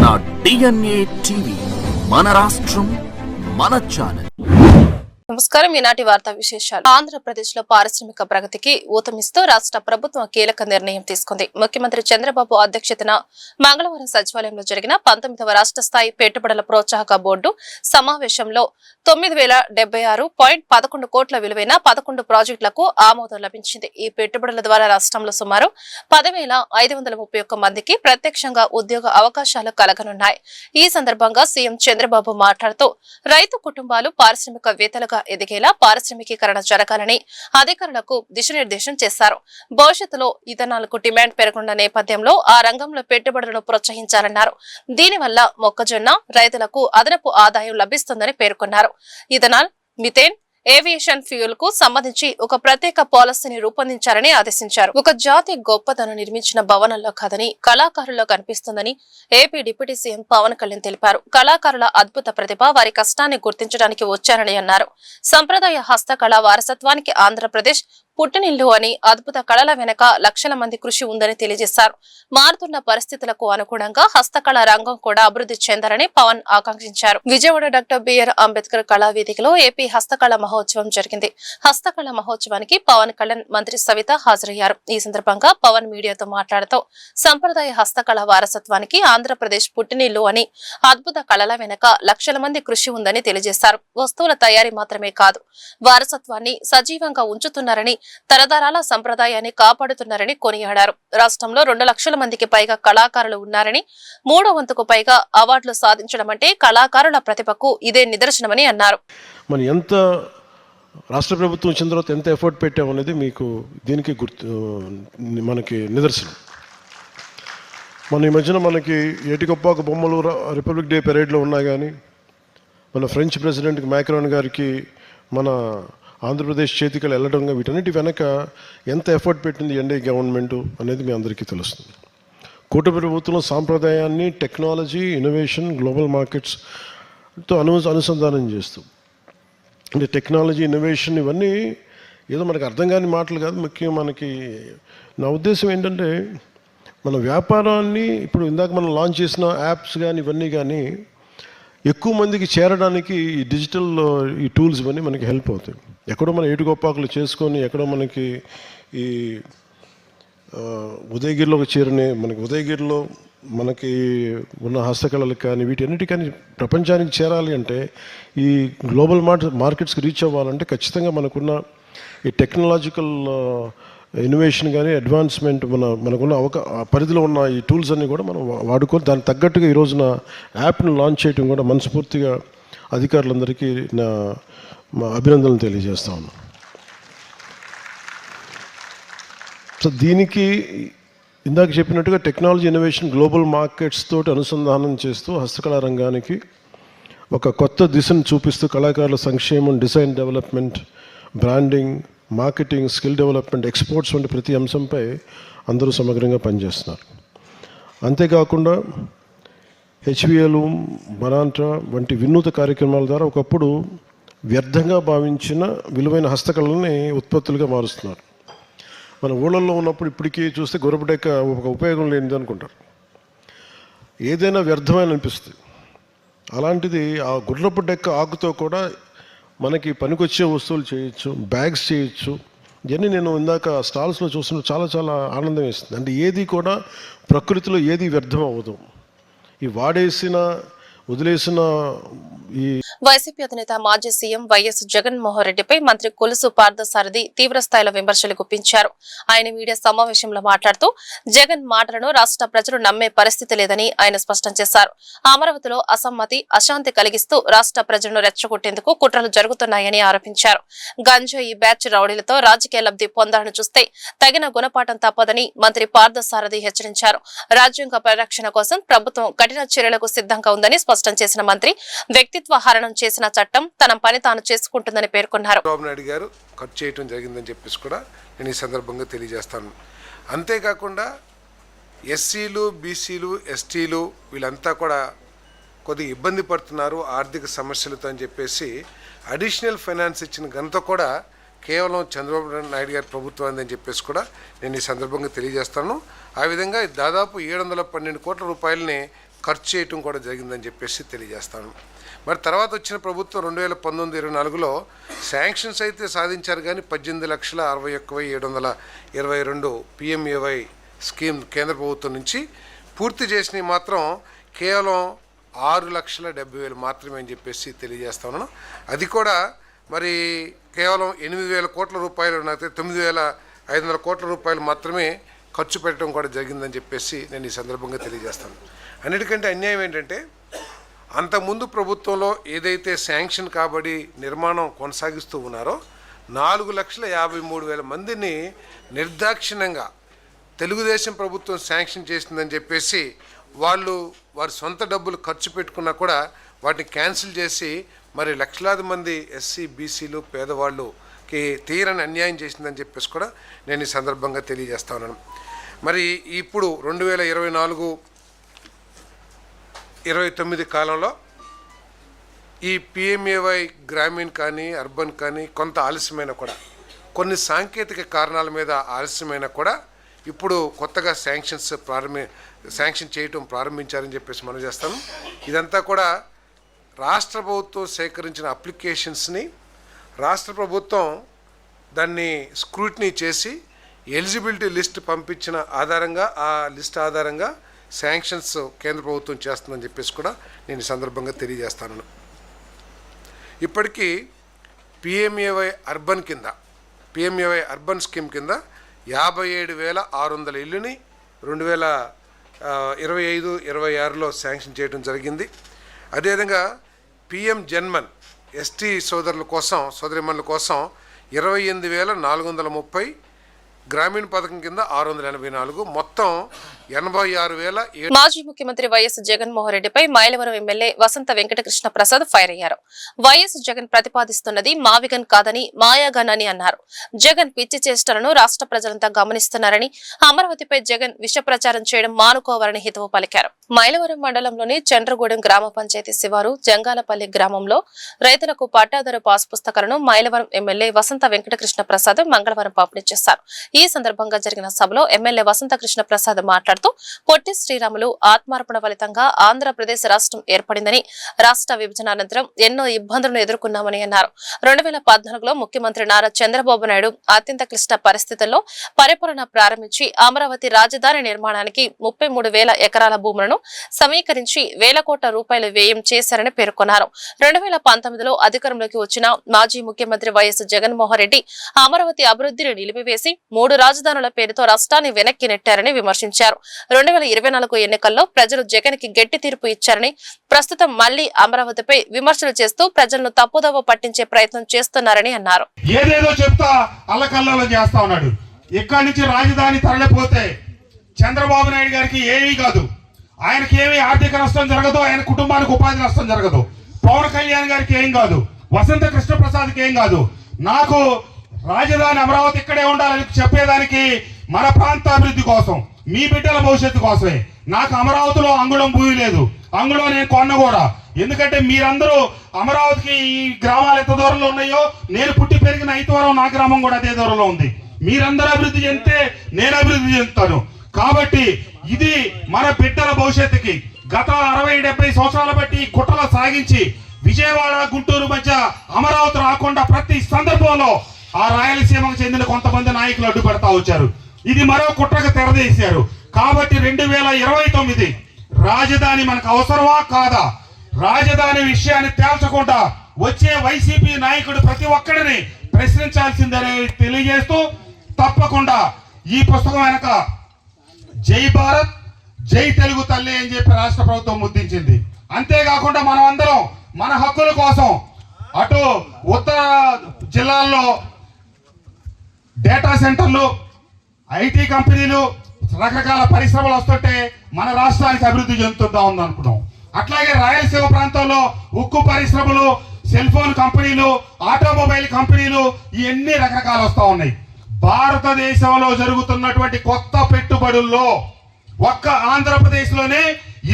మన DNA TV, మన రాష్ట్రం, మన ఛానల్. నమస్కారం. ఈనాటి వార్తా విశేషాలు. ఆంధ్రప్రదేశ్ లో పారిశ్రామిక ప్రగతికి ఊతమిస్తూ రాష్ట్ర ప్రభుత్వం కీలక నిర్ణయం తీసుకుంది. ముఖ్యమంత్రి చంద్రబాబు అధ్యక్షతన మంగళవారం సచివాలయంలో జరిగిన 19వ రాష్ట్ర స్థాయి పెట్టుబడుల ప్రోత్సాహక బోర్డు సమావేశంలో 9,076.11 కోట్ల విలువైన 11 ప్రాజెక్టులకు ఆమోదం లభించింది. ఈ పెట్టుబడుల ద్వారా రాష్ట్రంలో సుమారు 10,531 మందికి ప్రత్యక్షంగా ఉద్యోగ అవకాశాలు కలగనున్నాయి. ఈ సందర్భంగా సీఎం చంద్రబాబు మాట్లాడుతూ రైతు కుటుంబాలు పారిశ్రామికవేత్తలుగా ఎదిగేలా పారిశ్రామికీకరణ జరగాలని అధికారులకు దిశానిర్దేశం చేశారు. భవిష్యత్తులో ఇథనాల్కు డిమాండ్ పెరగనున్న నేపథ్యంలో ఆ రంగంలో పెట్టుబడులను ప్రోత్సహించాలన్నారు. దీనివల్ల మొక్కజొన్న రైతులకు అదనపు ఆదాయం లభిస్తుందని పేర్కొన్నారు. ఇథనాల్, మిథేన్, ఏవియేషన్ ఫ్యూయల్ కు సంబంధించి ఒక ప్రత్యేక పాలసీని రూపొందించాలని ఆదేశించారు. ఒక జాతి గొప్పతనం నిర్మించిన భవనంలో కాదని కళాకారుల్లో కనిపిస్తుందని AP deputy CM Pawan Kalyan తెలిపారు. కళాకారుల అద్భుత ప్రతిభ, వారి కష్టాన్ని గుర్తించడానికి వచ్చారని అన్నారు. సంప్రదాయ హస్తకళ వారసత్వానికి ఆంధ్రప్రదేశ్ పుట్టినిల్లు అని, అద్భుత కళల వెనక లక్షల మంది కృషి ఉందని తెలియజేశారు. మారుతున్న పరిస్థితులకు అనుగుణంగా హస్తకళ రంగం కూడా అభివృద్ధి చెందాలని పవన్ ఆకాంక్షించారు. విజయవాడ డాక్టర్ బిఆర్ అంబేద్కర్ కళావేదికలో ఏపీ హస్తకళ మహోత్సవం జరిగింది. హస్తకళ మహోత్సవానికి పవన్ కళ్యాణ్, మంత్రి సవిత హాజరయ్యారు. ఈ సందర్భంగా పవన్ మీడియాతో మాట్లాడుతూ సంప్రదాయ హస్తకళ వారసత్వానికి ఆంధ్రప్రదేశ్ పుట్టినిల్లు అని, అద్భుత కళల వెనక లక్షల మంది కృషి ఉందని తెలియజేశారు. వస్తువుల తయారీ మాత్రమే కాదు, వారసత్వాన్ని సజీవంగా ఉంచుతున్నారని, తరతరాల సంప్రదాయాన్ని కాపాడుతున్నారని కొనియాడారు. రాష్ట్రంలో 2 లక్షల మందికి పైగా కళాకారులు ఉన్నారని, 3వ వంతుకు పైగా అవార్డులు సాధించడం అంటే కళాకారుల ప్రతిభకు ఇదే నిదర్శనమని అన్నారు. మనం ఎంత రాష్ట్ర ప్రభుత్వం వచ్చిన తర్వాత ఎంత ఎఫర్ట్ పెట్టామనేది మీకు దీనికి మనకి నిదర్శనం. మన ఈ మధ్యన మనకి ఏటికొప్పాక బొమ్మలు రిపబ్లిక్ డే పెరేడ్లో ఉన్నా కానీ, మన ఫ్రెంచ్ ప్రెసిడెంట్కి మ్యాక్రాన్ గారికి మన ఆంధ్రప్రదేశ్ చేతికలు వెళ్ళడం, వీటన్నిటి వెనక ఎంత ఎఫర్ట్ పెట్టింది ఎన్డీఏ గవర్నమెంట్ అనేది మీ అందరికీ తెలుస్తుంది. కూటమి ప్రభుత్వంలో సాంప్రదాయాన్ని టెక్నాలజీ, ఇన్నోవేషన్, గ్లోబల్ మార్కెట్స్తో అనుసంధానం చేస్తూ, అంటే టెక్నాలజీ, ఇన్నోవేషన్ ఇవన్నీ ఏదో మనకు అర్థం కాని మాటలు కాదు. ముఖ్యంగా మనకి నా ఉద్దేశం ఏంటంటే, మన వ్యాపారాన్ని ఇప్పుడు ఇందాక మనం లాంచ్ చేసిన యాప్స్ కానీ ఇవన్నీ కానీ ఎక్కువ మందికి చేరడానికి ఈ డిజిటల్ ఈ టూల్స్ ఇవన్నీ మనకి హెల్ప్ అవుతాయి. ఎక్కడో మన ఏటుగొప్పాకులు చేసుకొని ఎక్కడో మనకి ఈ ఉదయగిరిలో మనకి ఉదయగిరిలో మనకి ఉన్న హస్తకళలకు కానీ వీటన్నిటి కానీ ప్రపంచానికి చేరాలి అంటే, ఈ గ్లోబల్ మార్కెట్స్కి రీచ్ అవ్వాలంటే ఖచ్చితంగా మనకున్న ఈ టెక్నాలజికల్ ఇన్నోవేషన్ కానీ అడ్వాన్స్మెంట్ మనకున్న పరిధిలో ఉన్న ఈ టూల్స్ అన్నీ కూడా మనం వాడుకొని దానికి తగ్గట్టుగా ఈ రోజున యాప్ను లాంచ్ చేయడం కూడా మనస్ఫూర్తిగా అధికారులందరికీ నా అభినందనలు తెలియజేస్తా ఉన్నాను. సో దీనికి ఇందాక చెప్పినట్టుగా టెక్నాలజీ, ఇన్నోవేషన్, గ్లోబల్ మార్కెట్స్ తోటి అనుసంధానం చేస్తూ హస్తకళా రంగానికి ఒక కొత్త దిశను చూపిస్తూ కళాకారుల సంక్షేమం, design development, branding, marketing, skill development, exports వంటి ప్రతి అంశంపై అందరూ సమగ్రంగా పనిచేస్తున్నారు. అంతేకాకుండా హెచ్విఎల్, మరాంట్రా వంటి వినూత కార్యక్రమాల ద్వారా ఒకప్పుడు వ్యర్థంగా భావించిన విలువైన హస్తకళల్ని ఉత్పత్తులుగా మారుస్తున్నారు. మన ఊళ్ళల్లో ఉన్నప్పుడు ఇప్పటికీ చూస్తే గుర్రపుడెక్క ఒక ఉపయోగం లేనిది అనుకుంటారు, ఏదైనా వ్యర్థమైన అనిపిస్తుంది. అలాంటిది ఆ గుర్రపుడెక్క ఆకుతో కూడా మనకి పనికొచ్చే వస్తువులు చేయొచ్చు, బ్యాగ్స్ చేయొచ్చు. ఇవన్నీ నేను ఇందాక స్టాల్స్లో చూస్తున్న చాలా చాలా ఆనందం వేస్తుంది. అంటే ఏది కూడా ప్రకృతిలో ఏది వ్యర్థం అవ్వదు. ఈ వాడేసిన వదిలేసిన ఈ వైసీపీ అధినేత మాజీ సీఎం వైఎస్ జగన్మోహన్ రెడ్డిపై మంత్రి కొలుసు పార్థసారథి తీవ్రస్థాయిలో విమర్శలు గుప్పించారు. ఆయన మీడియా సమావేశంలో మాట్లాడుతూ జగన్ మాటలను రాష్ట్ర ప్రజలు నమ్మే పరిస్థితి లేదని ఆయన స్పష్టం చేశారు. అమరావతిలో అసమ్మతి, అశాంతి కలిగిస్తూ రాష్ట్ర ప్రజలను రెచ్చగొట్టేందుకు కుట్రలు జరుగుతున్నాయని ఆరోపించారు. గంజాయి బ్యాచ్ రౌడీలతో రాజకీయ లబ్ధి పొందాలని చూస్తే తగిన గుణపాఠం తప్పదని మంత్రి పార్థసారథి హెచ్చరించారు. రాజ్యాంగ పరిరక్షణ కోసం ప్రభుత్వం కఠిన చర్యలకు సిద్ధంగా ఉందని స్పష్టం చేసిన మంత్రి, వ్యక్తిత్వ హరణం చేసిన చట్టం తన పని తాను చేసుకుంటుందని పేర్కొన్నారు. చంద్రబాబు నాయుడు గారు ఖర్చు చేయడం జరిగిందని చెప్పేసి కూడా నేను ఈ సందర్భంగా తెలియజేస్తాను. అంతేకాకుండా ఎస్సీలు, బీసీలు, ఎస్టీలు వీళ్ళంతా కూడా కొద్దిగా ఇబ్బంది పడుతున్నారు ఆర్థిక సమస్యలతో అని చెప్పేసి అడిషనల్ ఫైనాన్స్ ఇచ్చిన ఘనత కూడా కేవలం చంద్రబాబు నాయుడు గారి ప్రభుత్వం అని చెప్పేసి కూడా నేను ఈ సందర్భంగా తెలియజేస్తాను. ఆ విధంగా దాదాపు 712 కోట్ల రూపాయలని ఖర్చు చేయటం కూడా జరిగిందని చెప్పేసి తెలియజేస్తాను. మరి తర్వాత వచ్చిన ప్రభుత్వం 2019-24లో శాంక్షన్స్ అయితే సాధించారు, కానీ 18,61,722 PMAY స్కీమ్ కేంద్ర ప్రభుత్వం నుంచి పూర్తి చేసినవి మాత్రం కేవలం 6,70,000 మాత్రమే అని చెప్పేసి తెలియజేస్తా ఉన్నాను. అది కూడా మరి కేవలం 8,000 కోట్ల రూపాయలు, అయితే 9,500 కోట్ల రూపాయలు మాత్రమే ఖర్చు పెట్టడం కూడా జరిగిందని చెప్పేసి నేను ఈ సందర్భంగా తెలియజేస్తాను. అన్నిటికంటే అన్యాయం ఏంటంటే అంతకుముందు ప్రభుత్వంలో ఏదైతే శాంక్షన్ కాబడి నిర్మాణం కొనసాగిస్తూ ఉన్నారో 4,53,000 మందిని నిర్దాక్షిణ్యంగా తెలుగుదేశం ప్రభుత్వం శాంక్షన్ చేసిందని చెప్పేసి వారి సొంత డబ్బులు ఖర్చు పెట్టుకున్నా కూడా వాటిని క్యాన్సిల్ చేసి మరి లక్షలాది మంది ఎస్సీ బీసీలు పేదవాళ్ళుకి తీరని అన్యాయం చేసిందని చెప్పేసి కూడా నేను ఈ సందర్భంగా తెలియజేస్తా ఉన్నాను. మరి ఇప్పుడు 2024-29 కాలంలో ఈ PMAY గ్రామీణ్ కానీ అర్బన్ కానీ కొంత ఆలస్యమైన కూడా కొన్ని సాంకేతిక కారణాల మీద ఆలస్యమైన కూడా ఇప్పుడు కొత్తగా శాంక్షన్ చేయటం ప్రారంభించారని చెప్పేసి మనం చేస్తాను. ఇదంతా కూడా రాష్ట్ర ప్రభుత్వం సేకరించిన అప్లికేషన్స్ని రాష్ట్ర ప్రభుత్వం దాన్ని స్క్రూటినీ చేసి ఎలిజిబిలిటీ లిస్ట్ పంపించిన ఆధారంగా ఆ లిస్ట్ ఆధారంగా శాంక్షన్స్ కేంద్ర ప్రభుత్వం చేస్తుందని చెప్పేసి కూడా నేను ఈ సందర్భంగా తెలియజేస్తాను. ఇప్పటికీ PMAY అర్బన్ స్కీమ్ కింద 57,600 ఇల్లుని 2025-26లో శాంక్షన్ చేయడం జరిగింది. అదేవిధంగా PM జన్మన్ ST సోదరిమణుల కోసం 28,430, గ్రామీణ పథకం కింద 684, మొత్తం 86,000. మాజీ ముఖ్యమంత్రి వైఎస్ జగన్మోహన్ రెడ్డిపై మైలవరం ఎమ్మెల్యే వసంత వెంకటకృష్ణ ప్రసాద్ ఫైర్ అయ్యారు. వైఎస్ జగన్ ప్రతిపాదిస్తున్నది మావిగన్ కాదని మాయాగన్ అని అన్నారు. జగన్ పిచ్చి చేష్టలను రాష్ట్ర ప్రజలంతా గమనిస్తున్నారని, అమరావతిపై జగన్ విష ప్రచారం చేయడం మానుకోవాలని హితవు పలికారు. మైలవరం మండలంలోని చంద్రగూడెం గ్రామ పంచాయతీ శివారు జంగాలపల్లి గ్రామంలో రైతులకు పట్టాదారు పాస్ పుస్తకాలను మైలవరం ఎమ్మెల్యే వసంత వెంకటకృష్ణ ప్రసాద్ మంగళవారం పంపిణీ చేశారు. ఈ సందర్భంగా జరిగిన సభలో ఎమ్మెల్యే వసంత కృష్ణ ప్రసాద్ మాట్లాడుతూ పొట్టి శ్రీరాములు ఆత్మార్పణ ఫలితంగా ఆంధ్రప్రదేశ్ రాష్ట్రం ఏర్పడిందని, రాష్ట్ర విభజన అనంతరం ఎన్నో ఇబ్బందులను ఎదుర్కొన్నామని అన్నారు. 2014లో ముఖ్యమంత్రి నారా చంద్రబాబు నాయుడు అత్యంత క్లిష్ట పరిస్థితుల్లో పరిపాలన ప్రారంభించి అమరావతి రాజధాని నిర్మాణానికి 33,000 ఎకరాల భూములను సమీకరించి వేల కోట్ల రూపాయలు వ్యయం చేశారని పేర్కొన్నారు. 2019లో అధికారంలోకి వచ్చిన మాజీ ముఖ్యమంత్రి వైఎస్ జగన్మోహన్ రెడ్డి అమరావతి అభివృద్ధిని నిలిపివేసి 3 రాజధానుల పేరుతో రాష్ట్రాన్ని వెనక్కి నెట్టారని విమర్శించారు. 2024 ఎన్నికల్లో ప్రజలు జగన్ కి గట్టి తీర్పు ఇచ్చారని, ప్రస్తుతం మళ్లీ అమరావతిపై విమర్శలు చేస్తూ ప్రజలను తప్పుదోవ పట్టించే ప్రయత్నం చేస్తున్నారని అన్నారు. ఏదేదో చెప్తా అల్లకల్లోలం చేస్తా ఉన్నాడు. ఇక్కడి నుంచి రాజధాని తరలిపోతే చంద్రబాబు నాయుడు గారికి ఏమీ కాదు, ఆయనకి ఏమీ ఆర్థిక నష్టం జరగదు, ఆయన కుటుంబానికి ఉపాధి నష్టం జరగదు. పవన్ కళ్యాణ్ గారికి ఏం కాదు, వసంత కృష్ణ ప్రసాద్కి ఏం కాదు. నాకు రాజధాని అమరావతి ఇక్కడే ఉండాలని చెప్పేదానికి మన ప్రాంత అభివృద్ధి కోసం, మీ బిడ్డల భవిష్యత్తు కోసమే. నాకు అమరావతిలో అంగుళం భూమి లేదు, అంగుళం నేను కొన్న కూడా. ఎందుకంటే మీరందరూ అమరావతికి ఈ గ్రామాలు ఎంత దూరంలో ఉన్నాయో, నేను పుట్టి పెరిగిన ఐతవరం నా గ్రామం కూడా అదే దూరంలో ఉంది. మీరందరూ అభివృద్ధి చెందితే నేను అభివృద్ధి చెందుతాను. కాబట్టి ఇది మన బిడ్డల భవిష్యత్తుకి గత 60-70 సంవత్సరాల బట్టి కుట్రలు సాగించి విజయవాడ గుంటూరు మధ్య అమరావతి రాకుండా ప్రతి సందర్భంలో ఆ రాయలసీమకు చెందిన కొంతమంది నాయకులు అడ్డుపడతా వచ్చారు. ఇది మరో కుట్రకు తెరదీశారు. కాబట్టి 2029 రాజధాని మనకు అవసరమా కాదా, రాజధాని విషయాన్ని తేల్చకుండా వచ్చే వైసీపీ నాయకుడు ప్రతి ఒక్కడిని ప్రశ్నించాల్సిందని తెలియజేస్తూ, తప్పకుండా ఈ పుస్తకం వెనక జై భారత్ జై తెలుగు తల్లి అని చెప్పి రాష్ట్ర ప్రభుత్వం ముద్రించింది. అంతేకాకుండా మనం అందరం మన హక్కుల కోసం అటు ఉత్తర జిల్లాల్లో డేటా సెంటర్లు, ఐటీ కంపెనీలు, రకరకాల పరిశ్రమలు వస్తుంటే మన రాష్ట్రానికి అభివృద్ధి చెందుతుందా ఉందనుకున్నాం. అట్లాగే రాయలసీమ ప్రాంతంలో ఉక్కు పరిశ్రమలు, సెల్ ఫోన్ కంపెనీలు, ఆటోమొబైల్ కంపెనీలు, ఇవన్నీ రకరకాలు వస్తూ ఉన్నాయి. భారతదేశంలో జరుగుతున్నటువంటి కొత్త పెట్టుబడుల్లో ఒక్క ఆంధ్రప్రదేశ్లోనే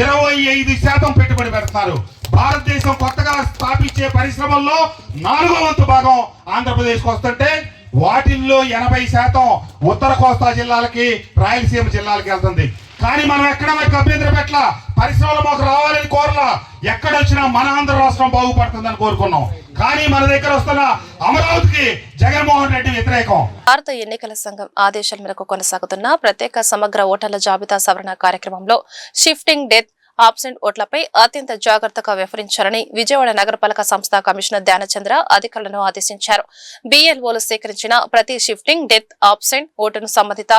25% పెట్టుబడి పెడతారు. భారతదేశం కొత్తగా స్థాపించే పరిశ్రమల్లో 4వ వంతు భాగం ఆంధ్రప్రదేశ్కి వస్తుంటే వాటిల్లో 80% ఉత్తర కోస్తా జిల్లాలకి, రాయలసీమ జిల్లాలకి వెళ్తుంది. కానీ మనం ఎక్కడ మనకు అభ్యంతరం పెట్టలా, పరిశ్రమలు మాకు రావాలని కోరలా. ఎక్కడొచ్చినా మన ఆంధ్ర రాష్ట్రం బాగుపడుతుందని కోరుకున్నాం. కానీ మన దగ్గర వస్తున్న అమరావతికి జగన్మోహన్ రెడ్డి వ్యతిరేకం. భారత ఎన్నికల సంఘం ఆదేశాల మేరకు కొనసాగుతున్న ప్రత్యేక సమగ్ర ఓటర్ల జాబితా సవరణ కార్యక్రమంలో షిఫ్టింగ్ డెత్ ఆబ్సెంట్ ఓట్లపై అత్యంత జాగ్రత్తగా వ్యవహరించాలని విజయవాడ నగరపాలక సంస్థ కమిషనర్ ధ్యానచంద్ర అధికారులను ఆదేశించారు. BLOలు సేకరించిన ప్రతి షిఫ్టింగ్ డెత్ ఆబ్సెంట్ ఓటును సంబంధిత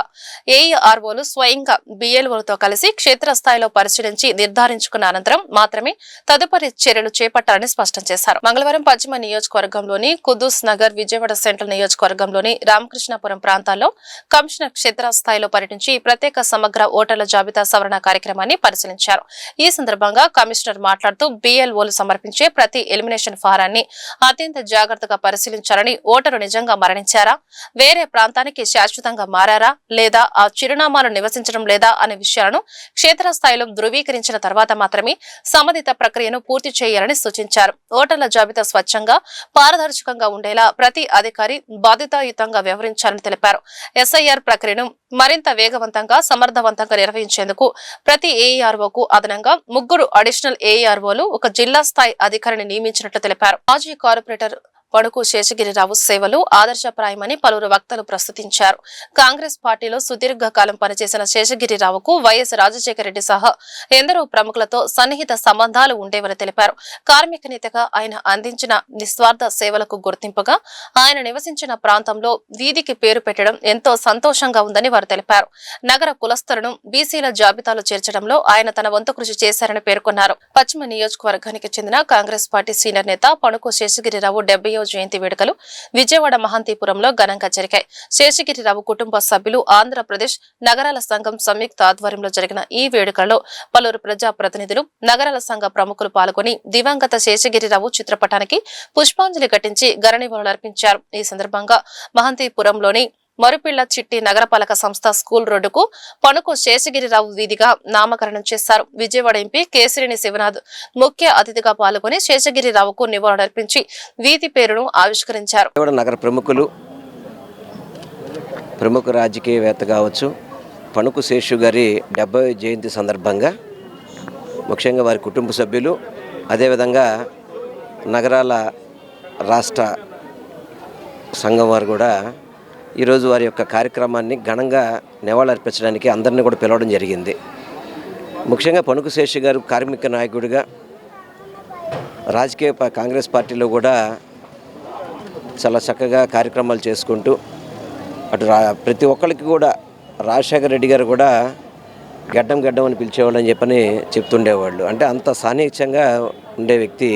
AEROలు స్వయంగా BLOలతో కలిసి క్షేత్రస్థాయిలో పరిశీలించి నిర్ధారించుకున్న అనంతరం మాత్రమే తదుపరి చర్యలు చేపట్టాలని స్పష్టం చేశారు. మంగళవారం పశ్చిమ నియోజకవర్గంలోని కుద్దూస్ నగర్, విజయవాడ సెంట్రల్ నియోజకవర్గంలోని రామకృష్ణాపురం ప్రాంతాల్లో కమిషనర్ క్షేత్రస్థాయిలో పర్యటించి ప్రత్యేక సమగ్ర ఓటర్ల జాబితా సవరణ కార్యక్రమాన్ని పరిశీలించారు. ఈ సందర్భంగా కమిషనర్ మాట్లాడుతూ BLOలు సమర్పించే ప్రతి ఎలిమినేషన్ ఫారాన్ని అత్యంత జాగ్రత్తగా పరిశీలించాలని, ఓటరు నిజంగా మరణించారా, వేరే ప్రాంతానికి శాశ్వతంగా మారారా లేదా ఆ చిరునామాలు నివసించడం లేదా అనే విషయాలను క్షేత్రస్థాయిలో ధృవీకరించిన తర్వాత మాత్రమే సంబంధిత ప్రక్రియను పూర్తి చేయాలని సూచించారు. ఓటర్ల జాబితా స్వచ్ఛంగా, పారదర్శకంగా ఉండేలా ప్రతి అధికారి బాధ్యతాయుతంగా వ్యవహరించాలని తెలిపారు. SIR ప్రక్రియను మరింత వేగవంతంగా, సమర్థవంతంగా నిర్వహించేందుకు ప్రతి AEROకు అదనంగా 3 అడిషనల్ AEROలు, 1 జిల్లా స్థాయి అధికారిని నియమించినట్లు తెలిపారు. మాజీ కార్పొరేటర్ పణుకు శేషగిరిరావు సేవలు ఆదర్శప్రాయమని పలువురు వక్తలు ప్రస్తుతించారు. కాంగ్రెస్ పార్టీలో సుదీర్ఘకాలం పనిచేసిన శేషగిరిరావుకు వైఎస్ రాజశేఖర రెడ్డి సహా ఎందరో ప్రముఖులతో సన్నిహిత సంబంధాలు ఉండేవని తెలిపారు. కార్మిక నేతగా ఆయన అందించిన నిస్వార్థ సేవలకు గుర్తింపుగా ఆయన నివసించిన ప్రాంతంలో వీధికి పేరు పెట్టడం ఎంతో సంతోషంగా ఉందని వారు తెలిపారు. నగర కులస్తులను BCల జాబితాలో చేర్చడంలో ఆయన తన వంతు కృషి చేశారని పేర్కొన్నారు. పశ్చిమ నియోజకవర్గానికి చెందిన కాంగ్రెస్ పార్టీ సీనియర్ నేత పణుకు శేషగిరిరావు 70వ జయంతి వేడుకలు విజయవాడ మహంతీపురంలో ఘనంగా జరిగాయి. శేషగిరిరావు కుటుంబ సభ్యులు, ఆంధ్రప్రదేశ్ నగరాల సంఘం సంయుక్త ఆధ్వర్యంలో జరిగిన ఈ వేడుకల్లో పలువురు ప్రజాప్రతినిధులు, నగరాల సంఘ ప్రముఖులు పాల్గొని దివంగత శేషగిరిరావు చిత్రపటానికి పుష్పాంజలి ఘటించి ఘననివాళులర్పించారు. ఈ సందర్భంగా మహంతీపురంలోని మరుపిళ్ల చిట్టి నగరపాలక సంస్థ స్కూల్ రోడ్డుకు పణుకు శేషగిరిరావు వీధిగా నామకరణం చేశారు. విజయవాడ ఎంపీ కేసినేని శివనాథ్ ముఖ్య అతిథిగా పాల్గొని శేషగిరిరావుకు నివాళులర్పించి వీధి పేరును ఆవిష్కరించారు. నగర ప్రముఖ రాజకీయవేత్త కావచ్చు, పణుకు శేషు గారి 70వ జయంతి సందర్భంగా ముఖ్యంగా వారి కుటుంబ సభ్యులు, అదేవిధంగా నగరాల రాష్ట్ర సంఘం వారు కూడా ఈరోజు వారి యొక్క కార్యక్రమాన్ని ఘనంగా నివాళులర్పించడానికి అందరినీ కూడా పిలవడం జరిగింది. ముఖ్యంగా పణుకు శేషు గారు కార్మిక నాయకుడిగా కాంగ్రెస్ పార్టీలో కూడా చాలా చక్కగా కార్యక్రమాలు చేసుకుంటూ అటు ప్రతి ఒక్కరికి కూడా రాజశేఖర రెడ్డి గారు కూడా గడ్డం అని పిలిచేవాళ్ళు అని చెప్పని చెప్తుండేవాళ్ళు. అంటే అంత సాన్నిహిత్యంగా ఉండే వ్యక్తి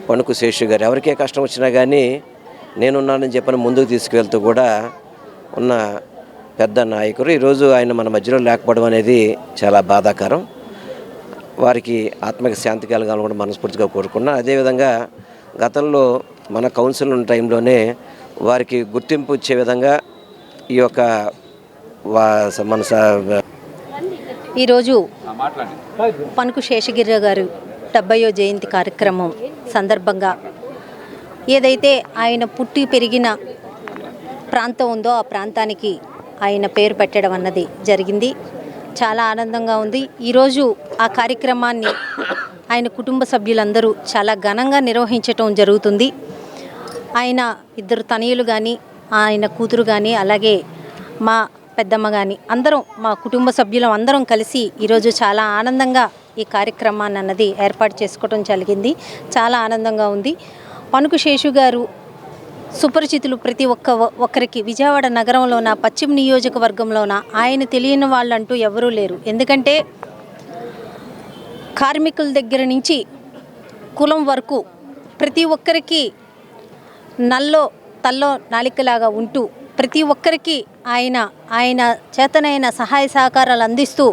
పణుకు శేషు గారు. ఎవరికే కష్టం వచ్చినా కానీ నేనున్నానని చెప్పని ముందుకు తీసుకువెళ్తూ కూడా ఉన్న పెద్ద నాయకుడు. ఈరోజు ఆయన మన మధ్యలో లేకపోవడం అనేది చాలా బాధాకరం. వారికి ఆత్మక శాంతి కలగాలని కూడా మనస్ఫూర్తిగా కోరుకున్నాను. అదేవిధంగా గతంలో మన కౌన్సిల్ ఉన్న టైంలోనే వారికి గుర్తింపు ఇచ్చే విధంగా ఈ యొక్క ఈరోజు పణుకు శేషగిరి గారు 70వ జయంతి కార్యక్రమం సందర్భంగా ఏదైతే ఆయన పుట్టి పెరిగిన ప్రాంతం ఉందో ఆ ప్రాంతానికి ఆయన పేరు పెట్టడం అన్నది జరిగింది. చాలా ఆనందంగా ఉంది. ఈరోజు ఆ కార్యక్రమాన్ని ఆయన కుటుంబ సభ్యులందరూ చాలా ఘనంగా నిర్వహించటం జరుగుతుంది. ఆయన 2 తనయులు కానీ, ఆయన కూతురు కానీ, అలాగే మా పెద్దమ్మ కానీ అందరం, మా కుటుంబ సభ్యులం అందరం కలిసి ఈరోజు చాలా ఆనందంగా ఈ కార్యక్రమాన్ని అన్నది ఏర్పాటు చేసుకోవడం జరిగింది. చాలా ఆనందంగా ఉంది. పణుకు శేషు గారు సుపరిచితులు ప్రతి ఒక్కరికి విజయవాడ నగరంలోన, పశ్చిమ నియోజకవర్గంలోన ఆయన తెలియని వాళ్ళంటూ ఎవరూ లేరు. ఎందుకంటే కార్మికుల దగ్గర నుంచి కులం వరకు ప్రతి ఒక్కరికి నల్లో తల్లో నాలికలాగా ఉంటూ ప్రతి ఒక్కరికి ఆయన చేతనైన సహాయ సహకారాలు అందిస్తూ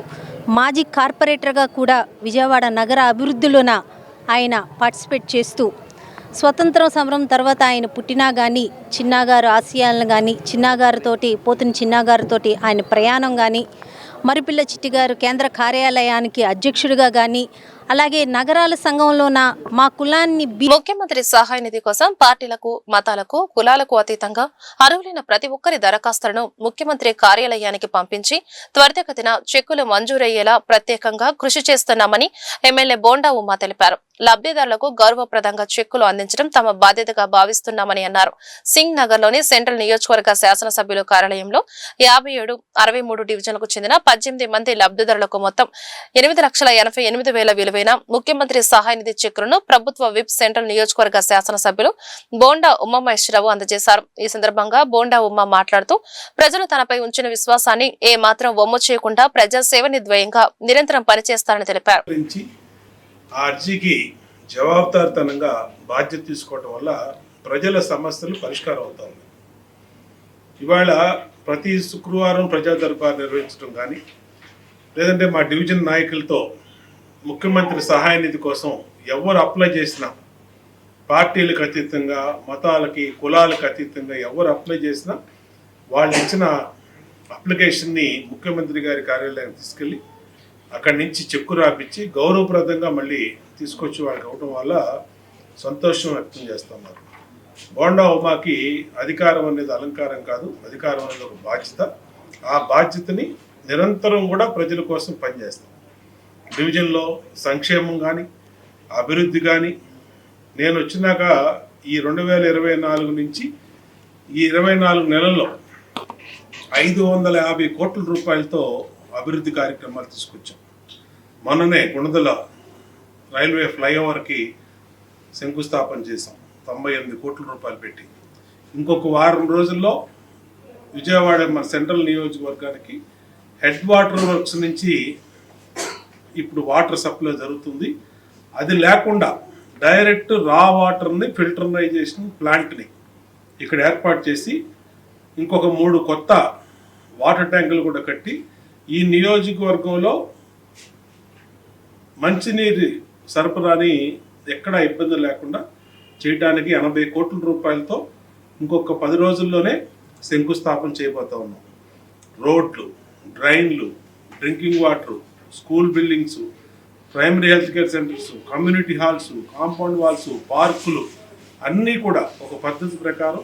మాజీ కార్పొరేటర్గా కూడా విజయవాడ నగర అభివృద్ధిలోన ఆయన పార్టిసిపేట్ చేస్తూ స్వతంత్రం సమరం తర్వాత ఆయన పుట్టినా కానీ చిన్నాగారు ఆశయాలను కానీ, చిన్నాగారితోటి పోతున్న చిన్నాగారితోటి ఆయన ప్రయాణం కానీ, మరిపిల్ల చిట్టిగారు కేంద్ర కార్యాలయానికి అధ్యక్షుడిగా కానీ, అలాగే నగరాల సంఘంలోన మా కులాన్ని ముఖ్యమంత్రి సహాయ నిధి కోసం పార్టీలకు, మతాలకు, కులాలకు అతీతంగా అర్హులైన ప్రతి ఒక్కరి దరఖాస్తులను ముఖ్యమంత్రి కార్యాలయానికి పంపించి త్వరితగతిన చెక్కులు మంజూరయ్యేలా ప్రత్యేకంగా కృషి చేస్తున్నామని ఎమ్మెల్యే బోండా ఉమా తెలిపారు. లబ్ధిదారులకు గౌరవప్రదంగా చెక్కులు అందించడం తమ బాధ్యతగా భావిస్తున్నామని అన్నారు. సింగ్ నగర్ లోని సెంట్రల్ నియోజకవర్గ శాసనసభ్యుల కార్యాలయంలో 57-63 డివిజన్లకు చెందిన 18 మంది లబ్ధిదారులకు మొత్తం 8,88,000 విలువైన ముఖ్యమంత్రి సహాయ నిధి చెక్కులను ప్రభుత్వ విప్ సెంట్రల్ నియోజకవర్గ శాసనసభ్యులు బోండా ఉమామహేశ్వరరావు అందజేశారు. ఈ సందర్భంగా బోండా ఉమా మాట్లాడుతూ ప్రజలు తనపై ఉంచిన విశ్వాసాన్ని ఏ మాత్రం వమ్ము చేయకుండా ప్రజాసేవని ద్వయంగా నిరంతరం పనిచేస్తారని తెలిపారు. ఆ అర్జీకి జవాబుదారితనంగా బాధ్యత తీసుకోవడం వల్ల ప్రజల సమస్యలు పరిష్కారం అవుతాయి. ఇవాళ ప్రతి శుక్రవారం ప్రజా దర్బార్ నిర్వహించడం కానీ, లేదంటే మా డివిజన్ నాయకులతో ముఖ్యమంత్రి సహాయ నిధి కోసం ఎవరు అప్లై చేసినా, పార్టీలకు అతీతంగా, మతాలకి, కులాలకు అతీతంగా ఎవరు అప్లై చేసినా వాళ్ళు ఇచ్చిన అప్లికేషన్ని ముఖ్యమంత్రి గారి కార్యాలయానికి తీసుకెళ్ళి అక్కడి నుంచి చెక్కు రాపించి గౌరవప్రదంగా మళ్ళీ తీసుకొచ్చి వాళ్ళకి అవ్వడం వల్ల సంతోషం వ్యక్తం చేస్తున్నారు. బోండా ఉమాకి అధికారం అనేది అలంకారం కాదు, అధికారం అనేది ఒక బాధ్యత. ఆ బాధ్యతని నిరంతరం కూడా ప్రజల కోసం పనిచేస్తాం. డివిజన్లో సంక్షేమం కానీ, అభివృద్ధి కానీ, నేను వచ్చినాక ఈ 2024 నుంచి ఈ 24 నెలల్లో 550 కోట్ల రూపాయలతో అభివృద్ధి కార్యక్రమాలు తీసుకొచ్చాం. మొన్ననే గుణదల రైల్వే ఫ్లైఓవర్కి శంకుస్థాపన చేసాం 98 కోట్ల రూపాయలు పెట్టి. ఇంకొక వారం రోజుల్లో విజయవాడ మన సెంట్రల్ నియోజకవర్గానికి హెడ్ వాటర్ వర్క్స్ నుంచి ఇప్పుడు వాటర్ సప్లై జరుగుతుంది. అది లేకుండా డైరెక్ట్ రా వాటర్ని ఫిల్టరైజేషన్ ప్లాంట్ని ఇక్కడ ఏర్పాటు చేసి ఇంకొక 3 కొత్త వాటర్ ట్యాంకులు కూడా కట్టి ఈ నియోజకవర్గంలో మంచినీరు సరఫరాని ఎక్కడా ఇబ్బంది లేకుండా చేయడానికి 80 కోట్ల రూపాయలతో ఇంకొక 10 రోజుల్లోనే శంకుస్థాపన చేయబోతా ఉన్నాం. రోడ్లు, డ్రైన్లు, drinking water, school buildings, primary health care centres, community halls, compound walls, పార్కులు అన్నీ కూడా ఒక పద్ధతి ప్రకారం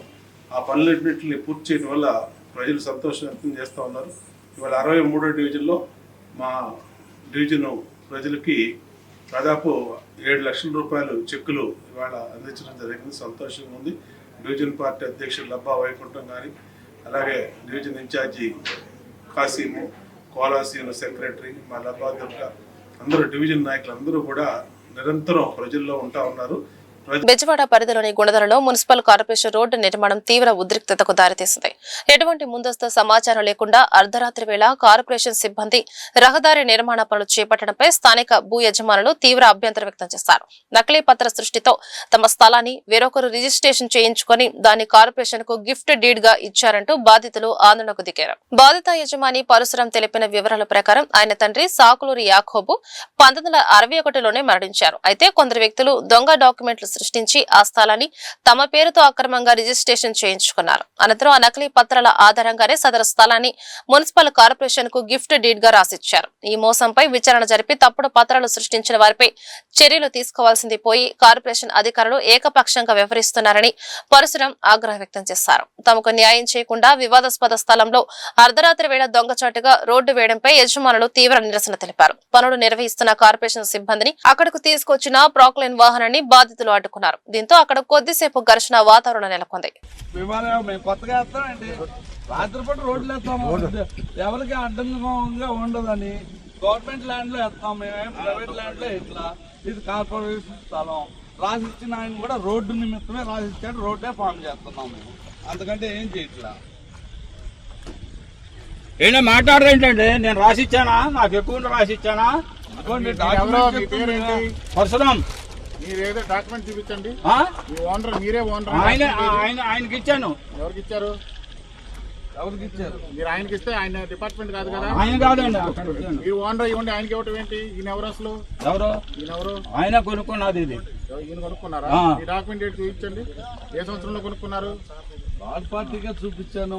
ఆ పనులన్నింటినీ పూర్తి చేయడం వల్ల ప్రజలు సంతోషం వ్యక్తం చేస్తూ ఉన్నారు. ఇవాళ 63వ డివిజన్లో మా డివిజన్ ప్రజలకి దాదాపు 7 లక్షల రూపాయలు చెక్కులు ఇవాళ అందించడం జరిగింది. సంతోషంగా ఉంది. డివిజన్ పార్టీ అధ్యక్షులు లబ్బా వైకుంఠం కానీ, అలాగే డివిజన్ ఇన్ఛార్జి కాసీము, కోలాసీను సెక్రటరీ మా లబ్బా దుర్గా, అందరూ డివిజన్ నాయకులు అందరూ కూడా నిరంతరం ప్రజల్లో ఉంటా ఉన్నారు. బెజవాడ పరిధిలోని గుణదలలో మున్సిపల్ కార్పొరేషన్ రోడ్డు నిర్మాణం తీవ్ర ఉద్రిక్తతకు దారితీసింది. ఎటువంటి ముందస్తు సమాచారం లేకుండా అర్ధరాత్రి వేళ కార్పొరేషన్ సిబ్బంది రహదారి నిర్మాణ పనులు చేపట్టడంపై స్థానిక భూ యజమానులు తీవ్ర అభ్యంతరం వ్యక్తం చేశారు. నకిలీ పత్ర సృష్టితో తమ స్థలాన్ని వేరొకరు రిజిస్ట్రేషన్ చేయించుకొని దాన్ని కార్పొరేషన్ కు గిఫ్ట్ డీడ్ గా ఇచ్చారంటూ బాధితులు ఆందోళనకు దిగారు. బాధిత యజమాని పరశురం తెలిపిన వివరాల ప్రకారం ఆయన తండ్రి సాకులూరి యాకోబు 1961లోనే మరణించారు. అయితే కొందరు వ్యక్తులు దొంగ డాక్యుమెంట్లు సృష్టించి ఆ స్థలాన్ని తమ పేరుతో అక్రమంగా రిజిస్ట్రేషన్ చేయించుకున్నారు. అనంతరం ఆ నకిలీ పత్రాల ఆధారంగానే సదరు స్థలాన్ని మున్సిపల్ కార్పొరేషన్ కు గిఫ్ట్ డీడ్ గా రాసిచ్చారు. ఈ మోసంపై విచారణ జరిపి తప్పుడు పత్రాలు సృష్టించిన వారిపై చర్యలు తీసుకోవాల్సింది పోయి కార్పొరేషన్ అధికారులు ఏకపక్షంగా వ్యవహరిస్తున్నారని పరశురం ఆగ్రహం వ్యక్తం చేశారు. తమకు న్యాయం చేయకుండా వివాదాస్పద స్థలంలో అర్ధరాత్రి వేళ దొంగచాటుగా రోడ్డు వేయడంపై యజమానులు తీవ్ర నిరసన తెలిపారు. పనులు నిర్వహిస్తున్న కార్పొరేషన్ సిబ్బందిని అక్కడకు తీసుకొచ్చిన ప్రాక్లైన్ వాహనాన్ని బాధితులు అడ్డుకున్నారు. దీంతో అక్కడ కొద్దిసేపు ఘర్షణ వాతావరణం నెలకొంది. రాత్రిపూట రోడ్లు వేస్తాము, ఎవరికి అడ్డంగా ఉండదని గవర్నమెంట్ ల్యాండ్ లో వేస్తాం. మేమేం ప్రైవేట్ ల్యాండ్ లో ఇట్లా ఇది కార్పొరేషన్ స్థలం రాసిచ్చిన ఆయన కూడా రోడ్డు నిమిత్తమే రాసిచ్చాడు. రోడ్డే ఫామ్ చేస్తున్నాం మేము, అంతకంటే ఏం చేయట్లా. ఏంటో మాట్లాడరేంటండి? నేను రాసిచ్చానా? నాకు ఎక్కువ రాసిచ్చానా? పరశురాం మీరేదో డాక్యుమెంట్ చూపించండి. ఓనర్ మీరే ఓనర్. ఆయనకి ఇచ్చాను. ఎవరికి ఇచ్చారు? ఎవరికి ఇచ్చారు? మీరు ఆయనకి ఇస్తే ఆయన డిపార్ట్మెంట్ కాదు కదా. ఆయన కాదండి. మీరు ఓనర్ ఇవ్వండి, ఆయనకి ఇవ్వటం ఏంటి? ఈయన ఎవరు అసలు? ఎవరు? ఈయన ఎవరు? ఆయన కొనుక్కున్నది ఇది. ఈయన కొనుక్కున్నారా? ఈ డాక్యుమెంట్ ఏంటి చూపించండి. ఏ సంవత్సరంలో కొనుక్కున్నారు? థర్డ్ పార్టీగా చూపించాను.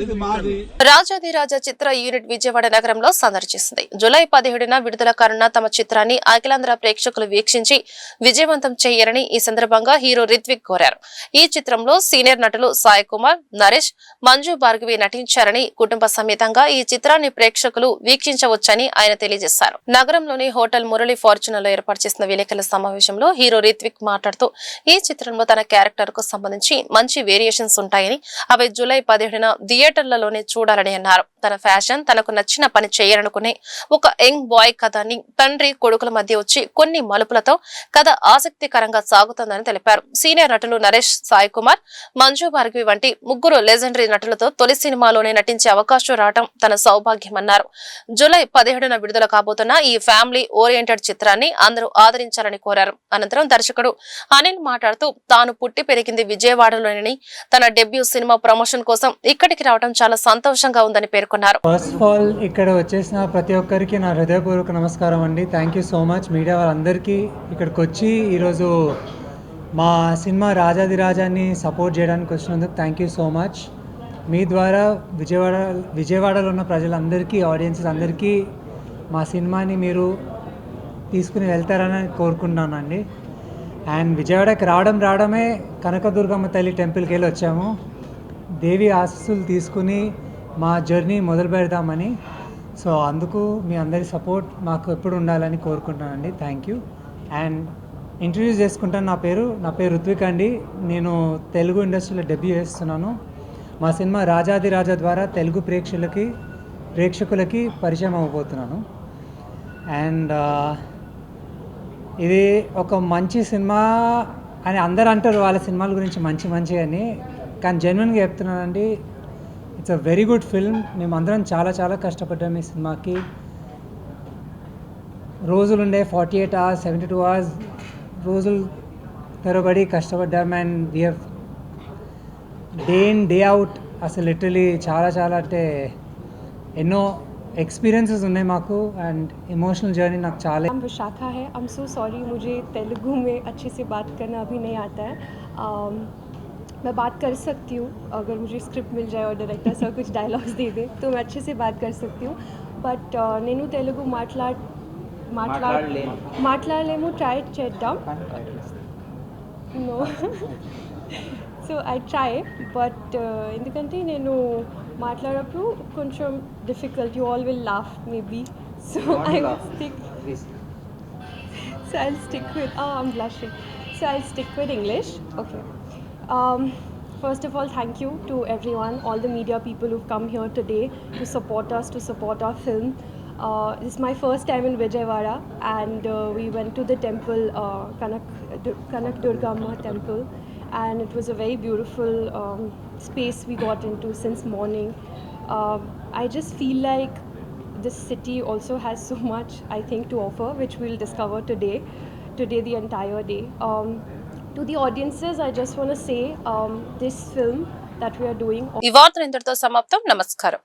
ఇది మాది. రాజాదిరాజా చిత్ర యూనిట్ విజయవాడ నగరంలో సందర్శిస్తుంది. జూలై 17న విడుదల కానున్న తమ చిత్రాన్ని అఖిలాంధ్ర ప్రేక్షకులు వీక్షించి విజయవంతం చేయాలని ఈ సందర్భంగా హీరో రిత్విక్ కోరారు. ఈ చిత్రంలో సీనియర్ నటులు సాయి కుమార్, నరేష్, మంజు భార్గవి నటించారని, కుటుంబ సమేతంగా ఈ చిత్రాన్ని ప్రేక్షకులు వీక్షించవచ్చని ఆయన తెలియజేశారు. నగరంలోని హోటల్ మురళి ఫార్చునలో ఏర్పాటు చేసిన విలేకరుల సమావేశంలో హీరో రిత్విక్ మాట్లాడుతూ ఈ చిత్రంలో తన క్యారెక్టర్ కు సంబంధించి మంచి వేరియేషన్స్ ఉంటాయని, అవి జూలై 17న థియేటర్లలోనే చూడాలని అన్నారు. తన ఫ్యాషన్, తనకు నచ్చిన పని చేయాలనుకునే ఒక యంగ్ బాయ్ కథని తండ్రి కొడుకుల మధ్య వచ్చి కొన్ని మలుపులతో కథ ఆసక్తికరంగా సాగుతుందని తెలిపారు. సీనియర్ నటులు నరేష్, సాయి కుమార్, మంజు భార్గవి వంటి ముగ్గురు లెజెండరీ నటులతో తొలి సినిమాలోనే నటించే అవకాశం రావడం తన సౌభాగ్యమన్నారు. జూలై 17న విడుదల కాబోతున్న ఈ ఫ్యామిలీ ఓరియంటెడ్ చిత్రాన్ని అందరూ ఆదరించాలని కోరారు. అనంతరం దర్శకుడు అనిల్ మాట్లాడుతూ తాను పుట్టి పెరిగింది విజయవాడలోని తన డెబ్యూ సినిమా ప్రమోషన్ కోసం ఇక్కడికి రావడం చాలా సంతోషంగా ఉందని పేర్కొన్నారు. ఫస్ట్ ఆఫ్ ఆల్ ఇక్కడ వచ్చేసిన ప్రతి ఒక్కరికి నా హృదయపూర్వక నమస్కారం అండి. Thank you so much media వాళ్ళందరికీ ఇక్కడికి వచ్చి ఈరోజు మా సినిమా రాజాదిరాజాన్ని సపోర్ట్ చేయడానికి వచ్చినందుకు థ్యాంక్ యూ సో మచ్. మీ ద్వారా విజయవాడలో ఉన్న ప్రజలందరికీ, ఆడియన్సెస్ అందరికీ మా సినిమాని మీరు తీసుకుని వెళ్తారని కోరుకుంటున్నానండి. అండ్ విజయవాడకి రావడమే కనకదుర్గమ్మ తల్లి టెంపుల్కి వెళ్ళి వచ్చాము. దేవి ఆశీస్సులు తీసుకుని మా జర్నీ మొదలు పెడదామని. సో అందుకు మీ అందరి సపోర్ట్ మాకు ఎప్పుడు ఉండాలని కోరుకుంటున్నానండి. Thank you. అండ్ ఇంట్రడ్యూస్ చేసుకుంటాను. నా పేరు రుత్విక్ అండి. నేను తెలుగు ఇండస్ట్రీలో డెబ్యూ చేస్తున్నాను. మా సినిమా రాజాదిరాజా ద్వారా తెలుగు ప్రేక్షకులకి పరిచయం అవ్వబోతున్నాను. అండ్ ఇది ఒక మంచి సినిమా అని అందరూ అంటారు వాళ్ళ సినిమాల గురించి మంచి అని, కానీ జెన్యున్గా చెప్తున్నానండి, it's a very good film. మేమందరం చాలా కష్టపడ్డాము ఈ సినిమాకి. రోజులుండే 48 hours 72 hours రోజులు తరబడి కష్టపడ్డాము. And we have day in day out అసలు లిటరలీ చాలా అంటే ఎన్నో एक्सपीरियंसेस उन्हें माको एंड इमोशनल जर्नी नाक चाले. नाम विशाखा है. आई एम सो सॉरी, मुझे तेलुगु में अच्छे से बात करना अभी नहीं आता है. मैं बात कर सकती हूँ अगर मुझे स्क्रिप्ट मिल जाए और डायरेक्टर सर कुछ डायलॉग्स दे दे तो मैं अच्छे से बात कर सकती हूँ. बट నేను తెలుగు మాట్లాడలేము. ట్రై చేద్దాం. No so I try. But ఎందుకంటే నేను మాట్లాడప్పుడు కొంచెం difficult. You all will laugh maybe. So I'll stick with I'm blushing. So I'll stick with English. Okay. First of all, thank you to everyone, all the media people who've come here today to support us, to support our film. This is my first time in Vijayawada, and we went to the temple, Kanak Durgamma temple, and it was a very beautiful space we got into since morning. I just feel like this city also has so much, I think, to offer, which we'll discover today the entire day. To the audiences, I just want to say this film that we are doing. ఈ వార్తలు ఇంతటితో సమాప్తం. నమస్కారం.